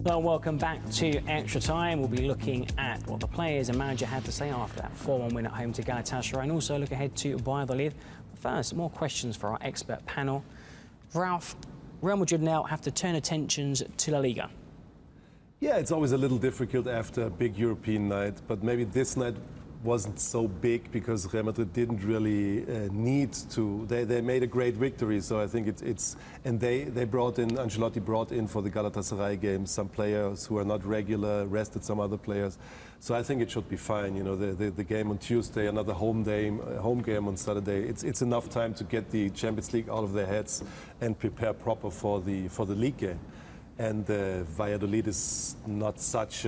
Well, welcome back to Extra Time. We'll be looking at what the players and manager had to say after that 4-1 win at home to Galatasaray, and also look ahead to Valladolid. First, more questions for our expert panel. Ralph, Real Madrid now have to turn attentions to La Liga. Yeah, it's always a little difficult after a big European night, but maybe this night wasn't so big because Real Madrid didn't really need to. They made a great victory, so I think it's and they brought in, Ancelotti brought in for the Galatasaray game some players who are not regular, rested some other players, so I think it should be fine. You know, the game on Tuesday, another home game on Saturday. It's enough time to get the Champions League out of their heads and prepare proper for the league game. And Valladolid is not such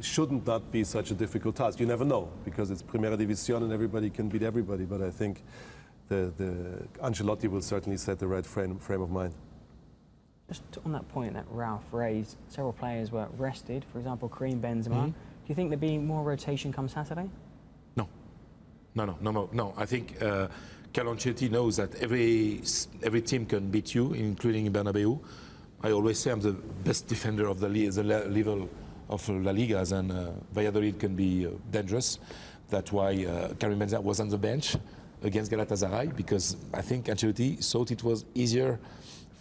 shouldn't not be such a difficult task. You never know, because it's Primera División and everybody can beat everybody. But I think the Ancelotti will certainly set the right frame of mind. Just on that point that Ralph raised, several players were rested. For example, Karim Benzema. Do you think there'll be more rotation come Saturday? No. I think Carlo Ancelotti knows that every team can beat you, including in Bernabeu. I always say I'm the best defender of the level of La Ligas, and Valladolid can be dangerous. That's why Karim Benzema was on the bench against Galatasaray, because I think Ancelotti thought it was easier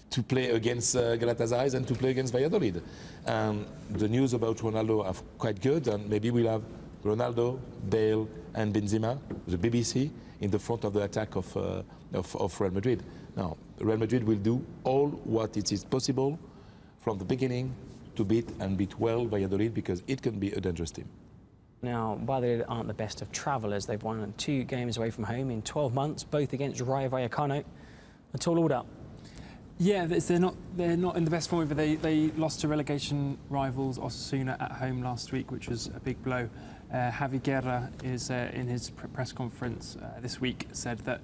to play against Galatasaray than to play against Valladolid. The news about Ronaldo are quite good, and maybe we'll have Ronaldo, Bale and Benzema, the BBC, in the front of the attack of Real Madrid. Now, Real Madrid will do all what it is possible from the beginning to beat well Valladolid, because it can be a dangerous team. Now, Valladolid aren't the best of travellers. They've won 2 games away from home in 12 months, both against Rayo Vallecano. A tall order. Yeah, they're not in the best form. But they lost to relegation rivals Osasuna at home last week, which was a big blow. Javi Guerra is in his press conference this week said that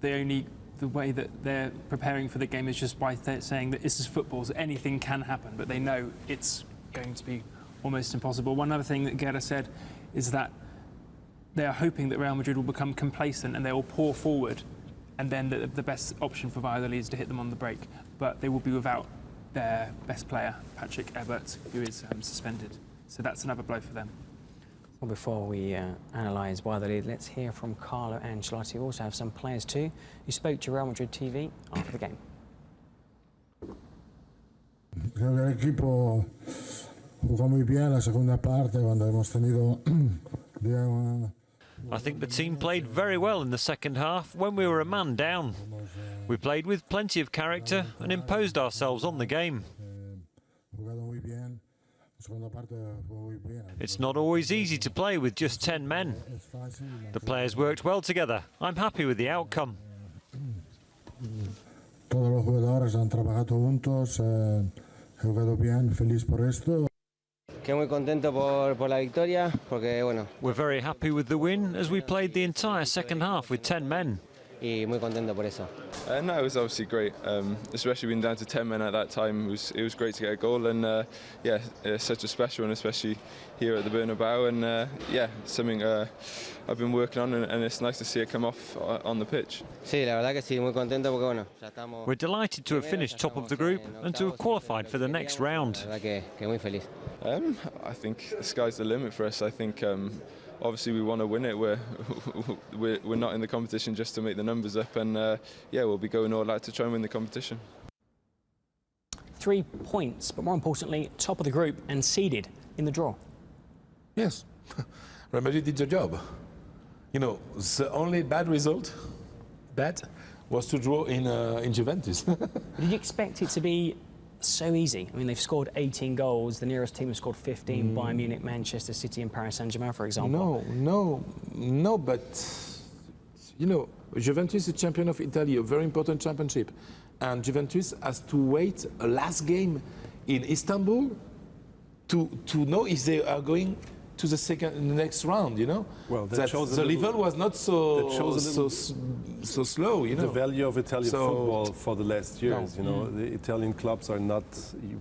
the way that they're preparing for the game is just by saying that this is football, so anything can happen, but they know it's going to be almost impossible. One other thing that Guerra said is that they are hoping that Real Madrid will become complacent and they will pour forward, and then the best option for Valladolid is to hit them on the break. But they will be without their best player, Patrick Ebert, who is suspended. So that's another blow for them. Well, before we analyse Valladolid, let's hear from Carlo Ancelotti. We also have some players too who spoke to Real Madrid TV after the game. El equipo jugó muy bien la segunda parte cuando hemos tenido. I think the team played very well in the second half when we were a man down. We played with plenty of character and imposed ourselves on the game. It's not always easy to play with just 10 men. The players worked well together. I'm happy with the outcome. Todos los jugadores han trabajado juntos, he jugado bien, feliz por esto. Muy contento por la victoria, porque bueno. We're very happy with the win as we played the entire second half with 10 men. Y muy contento por eso. No, it was obviously great, especially being down to 10 men at that time. It was great to get a goal, and yeah, it's such a special one, especially here at the Bernabeu, and yeah, something I've been working on, and it's nice to see it come off on the pitch. Sí, la verdad que sí, muy contento porque bueno, ya estamos. We're delighted to have finished top of the group and to have qualified for the next round. La verdad que muy feliz. I think the sky's the limit for us. I think obviously we want to win it. We're not in the competition just to make the numbers up, and yeah, we'll be going all out to try and win the competition. 3 points, but more importantly, top of the group and seeded in the draw. Yes, Real Madrid did the job. You know, the only bad result was to draw in Juventus. Did you expect it to be so easy? I mean, they've scored 18 goals. The nearest team has scored 15, Bayern Munich, Manchester City and Paris Saint-Germain, for example. No, but, you know, Juventus is champion of Italy, a very important championship. And Juventus has to wait a last game in Istanbul to know if they are going to the next round, you know. Well, that shows the level was not so slow, you know. The value of Italian football for the last years, you know. The Italian clubs are not.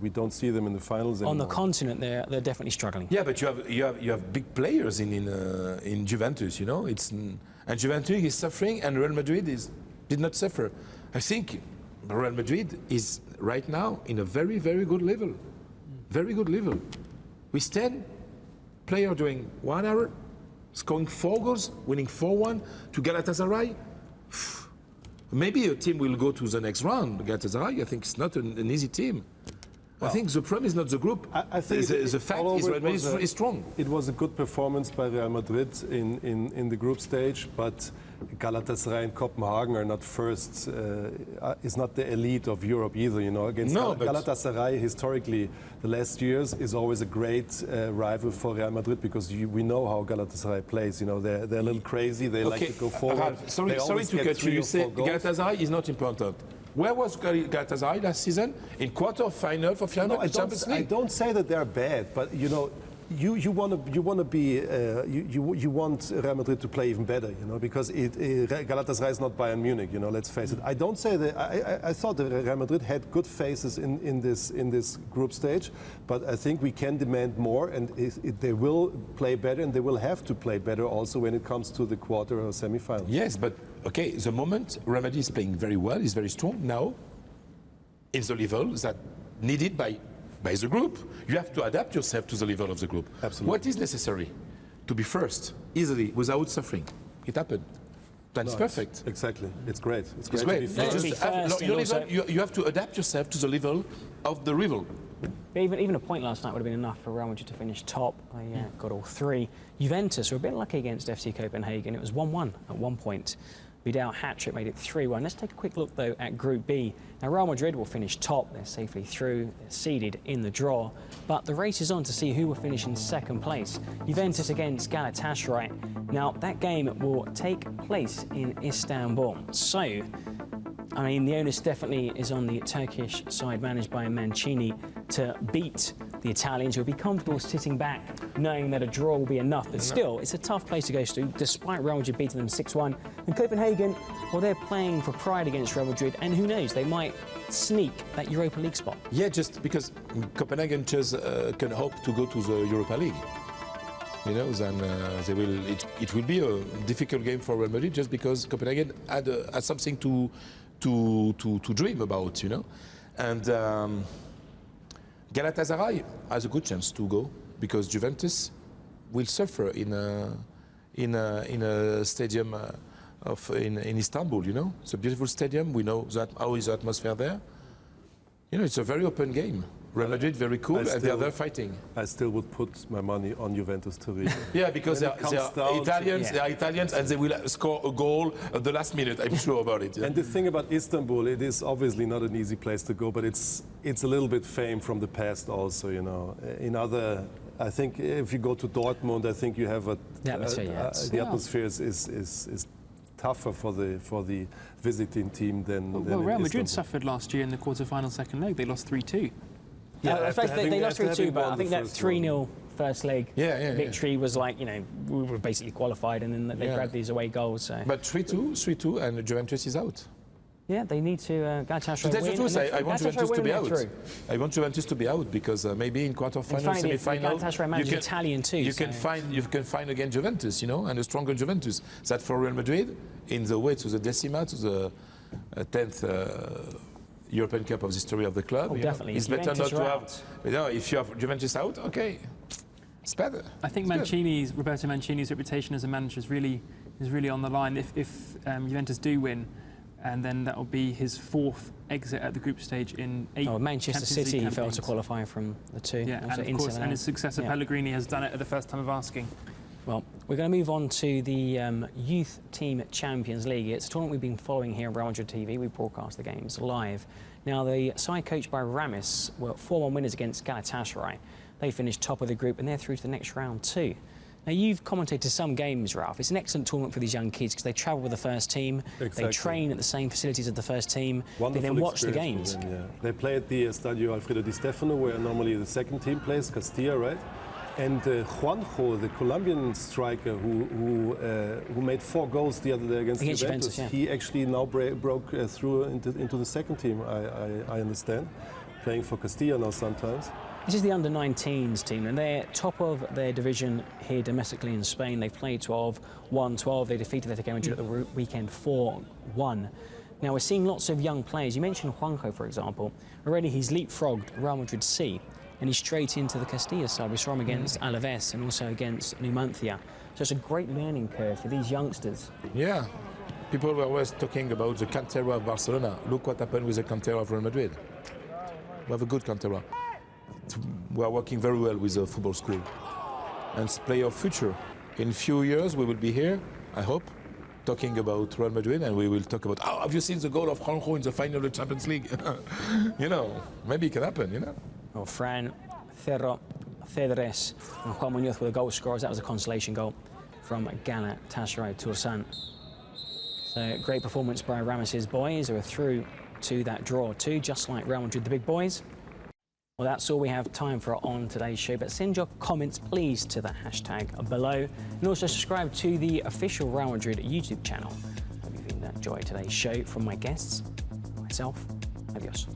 We don't see them in the finals anymore. On the continent, they're definitely struggling. Yeah, but you have big players in Juventus, you know. And Juventus is suffering, and Real Madrid did not suffer. I think Real Madrid is right now in a very, very good level. very good level. With 10 players during 1 hour, scoring 4 goals, winning 4-1 to Galatasaray. Maybe a team will go to the next round. Galatasaray, I think it's not an easy team. I think the problem is not the group. I think the fact is Real Madrid is strong. It was a good performance by Real Madrid in the group stage, but Galatasaray and Copenhagen are not first. Is not the elite of Europe either. You know, against Galatasaray historically, the last years is always a great rival for Real Madrid because we know how Galatasaray plays. You know, they're a little crazy. They like to go forward. Sorry to cut you. You say Galatasaray is not important. Where was Galatasaray last season? In quarter-final for final Champions League? I don't say that they're bad, but you know, you want to be you want Real Madrid to play even better, you know, because Galatasaray is not Bayern Munich, you know. Let's face it. I don't say that. I thought that Real Madrid had good faces in this group stage, but I think we can demand more, and they will play better, and they will have to play better also when it comes to the quarter or semi-final. Yes, but okay, the moment Real Madrid is playing very well, is very strong now, in the level that needed by the group. You have to adapt yourself to the level of the group. Absolutely. What is necessary? To be first, easily, without suffering. It happened. That's perfect. Exactly. It's great. It's great. You have to adapt yourself to the level of the rival. Even a point last night would have been enough for Real Madrid to finish top. They got all 3. Juventus were a bit lucky against FC Copenhagen. It was 1-1 at one point. Vidal hat-trick made it 3-1. Let's take a quick look, though, at Group B. Now, Real Madrid will finish top. They're safely through. They're seeded in the draw. But the race is on to see who will finish in second place. Juventus against Galatasaray. Now, that game will take place in Istanbul. So, I mean, the onus definitely is on the Turkish side managed by Mancini to beat the Italians. Who will be comfortable sitting back, knowing that a draw will be enough. But still, it's a tough place to go to, despite Real Madrid beating them 6-1. And Copenhagen, well, they're playing for pride against Real Madrid, and who knows, they might sneak that Europa League spot. Yeah, just because Copenhagen just can hope to go to the Europa League. You know, then they will. It will be a difficult game for Real Madrid just because Copenhagen had something to dream about, you know, and Galatasaray has a good chance to go because Juventus will suffer in a stadium in Istanbul. You know, it's a beautiful stadium. We know that how is the atmosphere there. You know, it's a very open game. Real Madrid very cool, and they are there fighting. I still would put my money on Juventus to reach. Yeah, because they are Italians, and they will score a goal at the last minute. I'm sure about it. Yeah. And the thing about Istanbul, it is obviously not an easy place to go, but it's a little bit famed from the past also. You know, I think if you go to Dortmund, I think you have the atmosphere is tougher for the visiting team than Real Madrid suffered last year in the quarter-final second leg. They lost 3-2. Yeah, they lost 3-2, but I think that 3-0 first leg victory was like, you know, we were basically qualified, and then they grabbed these away goals. So. But 3-2, and Juventus is out. Yeah, they need to Galatasaray That's win. the truth. I want Juventus to be out. I want Juventus to be out because maybe in quarter-final, semi-final, Italian too. You can find again Juventus, you know, and a stronger Juventus. That for Real Madrid, in the way to the decima, to the 10th. European Cup of the history of the club. Definitely. It's better not to have. You know, if you have Juventus out, okay, it's better. I think Roberto Mancini's reputation as a manager is really on the line. If Juventus do win, and then that will be his 4th exit at the group stage in 8. Manchester City failed to qualify from the 2. Yeah, and of course, and his successor Pellegrini has done it at the first time of asking. Well, we're going to move on to the Youth Team Champions League. It's a tournament we've been following here on Real Madrid TV. We broadcast the games live. Now, the side coached by Ramis were 4-1 winners against Galatasaray. They finished top of the group, and they're through to the next round too. Now, you've commentated some games, Ralph. It's an excellent tournament for these young kids because they travel with the first team. Exactly. They train at the same facilities as the first team. Wonderful. They then watch the games. Them, yeah. They play at the Estadio Alfredo Di Stefano, where normally the second team plays, Castilla, right? And Juanjo, the Colombian striker who made 4 goals the other day against Juventus, he actually now broke through into the second team, I understand, playing for Castilla now sometimes. This is the under-19s team, and they're top of their division here domestically in Spain. They've played 12, won 12. They defeated Atletico Madrid at the weekend 4-1. Now, we're seeing lots of young players. You mentioned Juanjo, for example. Already he's leapfrogged Real Madrid C. and he's straight into the Castilla side. We saw him against Alaves and also against Numancia. So it's a great learning curve for these youngsters. Yeah. People were always talking about the cantera of Barcelona. Look what happened with the cantera of Real Madrid. We have a good cantera. We are working very well with the football school. And it's player of future. In a few years, we will be here, I hope, talking about Real Madrid, and we will talk about, oh, have you seen the goal of Juanjo in the final of the Champions League? You know, maybe it can happen, you know? Well, Fran, Cerro, Cedres, and Juan Muñoz were the goal scorers. That was a consolation goal from Galatasaray Tursan. So great performance by Ramos's boys, who are through to that draw too, just like Real Madrid, the big boys. Well, that's all we have time for on today's show, but send your comments, please, to the hashtag below, and also subscribe to the official Real Madrid YouTube channel. Hope you've enjoyed today's show. From my guests, myself, adios.